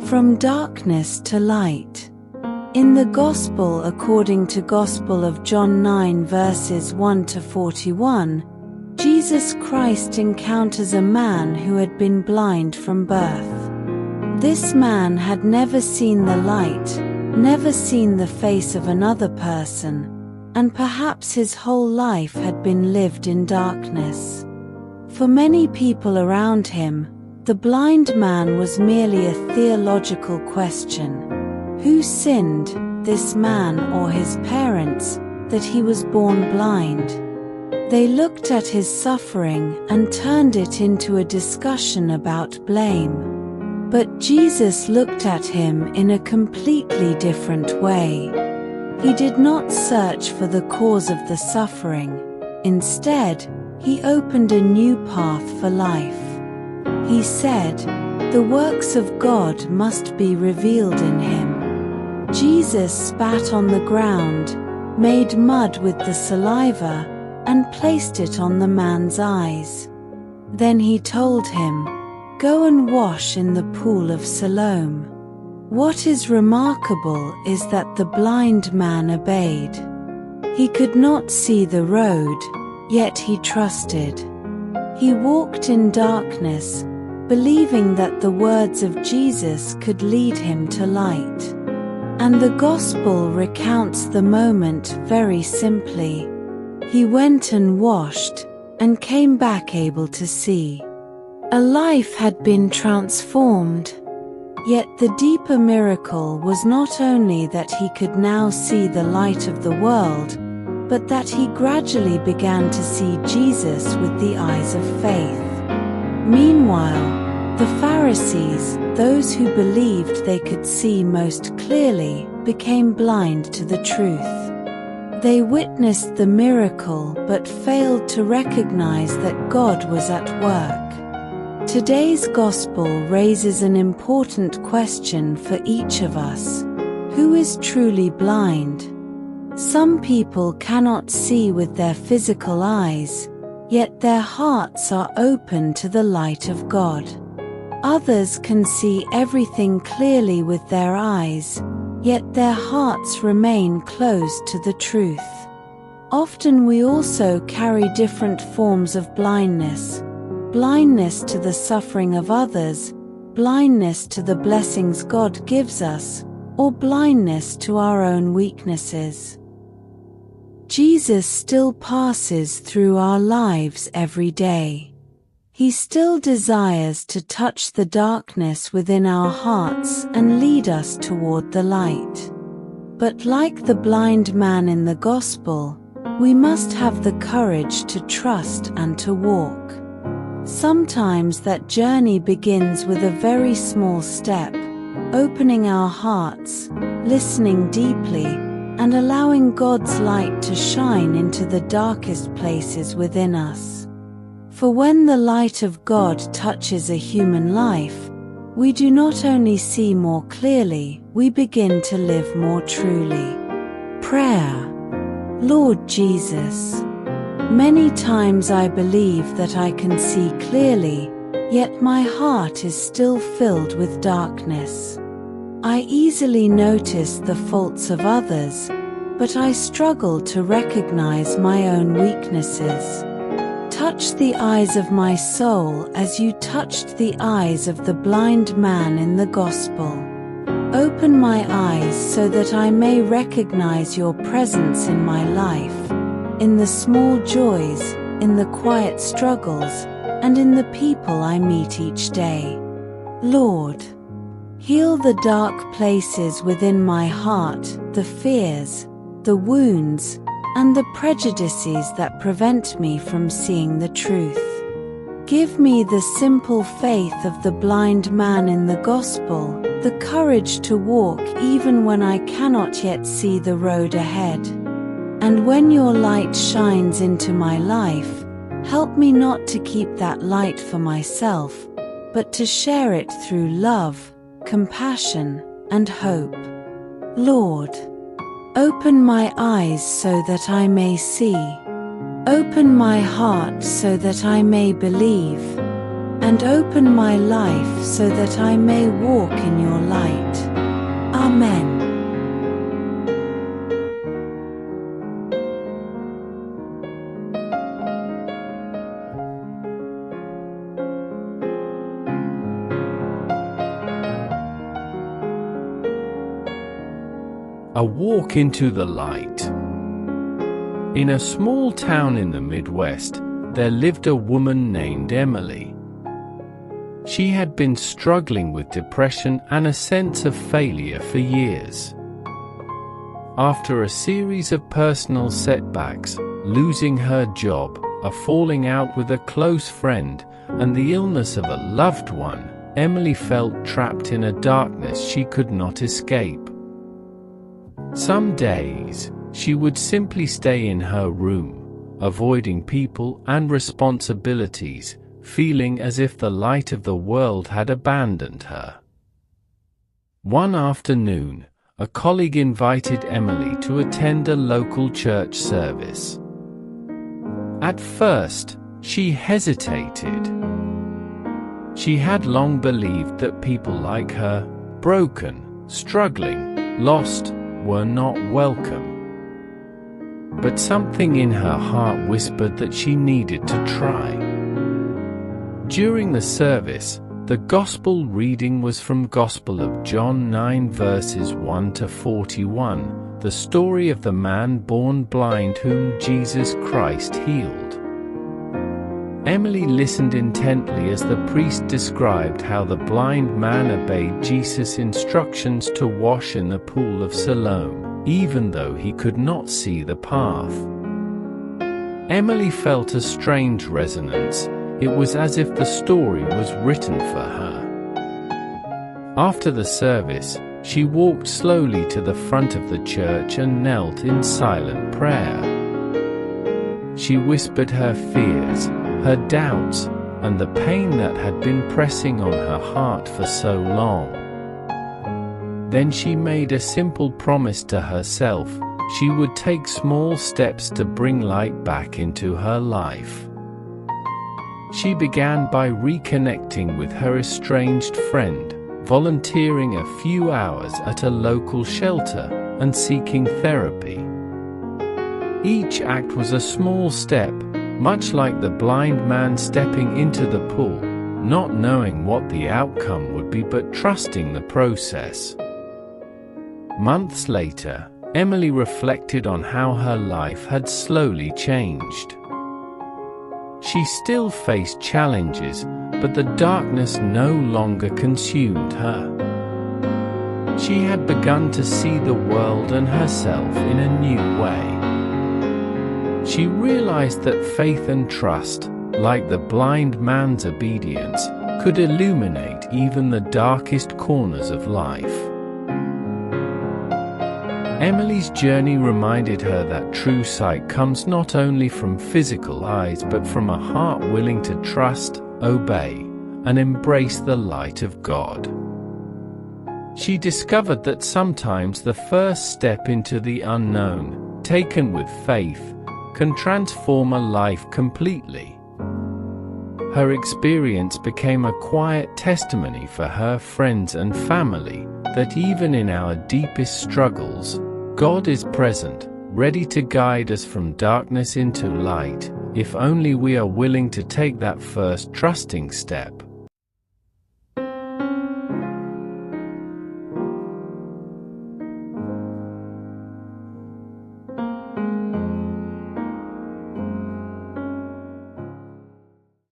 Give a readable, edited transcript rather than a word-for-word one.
from darkness to light. In the Gospel according to Gospel of John 9 verses 1 to 41, Jesus Christ encounters a man who had been blind from birth. This man had never seen the light, never seen the face of another person, and perhaps his whole life had been lived in darkness. For many people around him, the blind man was merely a theological question. Who sinned, this man or his parents, that he was born blind? They looked at his suffering and turned it into a discussion about blame. But Jesus looked at him in a completely different way. He did not search for the cause of the suffering. Instead, he opened a new path for life. He said, "The works of God must be revealed in him." Jesus spat on the ground, made mud with the saliva, and placed it on the man's eyes. Then he told him, "Go and wash in the pool of Siloam." What is remarkable is that the blind man obeyed. He could not see the road, yet he trusted. He walked in darkness, believing that the words of Jesus could lead him to light. And the Gospel recounts the moment very simply. He went and washed, and came back able to see. A life had been transformed. Yet the deeper miracle was not only that he could now see the light of the world, but that he gradually began to see Jesus with the eyes of faith. Meanwhile, the Pharisees, those who believed they could see most clearly, became blind to the truth. They witnessed the miracle but failed to recognize that God was at work. Today's Gospel raises an important question for each of us. Who is truly blind? Some people cannot see with their physical eyes, yet their hearts are open to the light of God. Others can see everything clearly with their eyes, yet their hearts remain closed to the truth. Often we also carry different forms of blindness. Blindness to the suffering of others, blindness to the blessings God gives us, or blindness to our own weaknesses. Jesus still passes through our lives every day. He still desires to touch the darkness within our hearts and lead us toward the light. But like the blind man in the Gospel, we must have the courage to trust and to walk. Sometimes that journey begins with a very small step, opening our hearts, listening deeply, and allowing God's light to shine into the darkest places within us. For when the light of God touches a human life, we do not only see more clearly, we begin to live more truly. Prayer. Lord Jesus, many times I believe that I can see clearly, yet my heart is still filled with darkness. I easily notice the faults of others, but I struggle to recognize my own weaknesses. Touch the eyes of my soul as you touched the eyes of the blind man in the Gospel. Open my eyes so that I may recognize your presence in my life, in the small joys, in the quiet struggles, and in the people I meet each day. Lord, heal the dark places within my heart, the fears, the wounds, and the prejudices that prevent me from seeing the truth. Give me the simple faith of the blind man in the Gospel, the courage to walk even when I cannot yet see the road ahead. And when your light shines into my life, help me not to keep that light for myself, but to share it through love, compassion, and hope. Lord, open my eyes so that I may see. Open my heart so that I may believe. and open my life so that I may walk in your light. Amen. A walk into the light. In a small town in the Midwest, there lived a woman named Emily. She had been struggling with depression and a sense of failure for years. After a series of personal setbacks, losing her job, a falling out with a close friend, and the illness of a loved one, Emily felt trapped in a darkness she could not escape. Some days, she would simply stay in her room, avoiding people and responsibilities, feeling as if the light of the world had abandoned her. One afternoon, a colleague invited Emily to attend a local church service. At first, she hesitated. She had long believed that people like her, broken, struggling, lost, were not welcome. But something in her heart whispered that she needed to try. During the service, the Gospel reading was from Gospel of John 9 verses 1 to 41, the story of the man born blind whom Jesus Christ healed. Emily listened intently as the priest described how the blind man obeyed Jesus' instructions to wash in the pool of Siloam, even though he could not see the path. Emily felt a strange resonance. It was as if the story was written for her. After the service, she walked slowly to the front of the church and knelt in silent prayer. She whispered her fears, her doubts, and the pain that had been pressing on her heart for so long. Then she made a simple promise to herself: she would take small steps to bring light back into her life. She began by reconnecting with her estranged friend, volunteering a few hours at a local shelter, and seeking therapy. Each act was a small step, much like the blind man stepping into the pool, not knowing what the outcome would be but trusting the process. Months later, Emily reflected on how her life had slowly changed. She still faced challenges, but the darkness no longer consumed her. She had begun to see the world and herself in a new way. She realized that faith and trust, like the blind man's obedience, could illuminate even the darkest corners of life. Emily's journey reminded her that true sight comes not only from physical eyes but from a heart willing to trust, obey, and embrace the light of God. She discovered that sometimes the first step into the unknown, taken with faith, can transform a life completely. Her experience became a quiet testimony for her friends and family that even in our deepest struggles, God is present, ready to guide us from darkness into light, if only we are willing to take that first trusting step.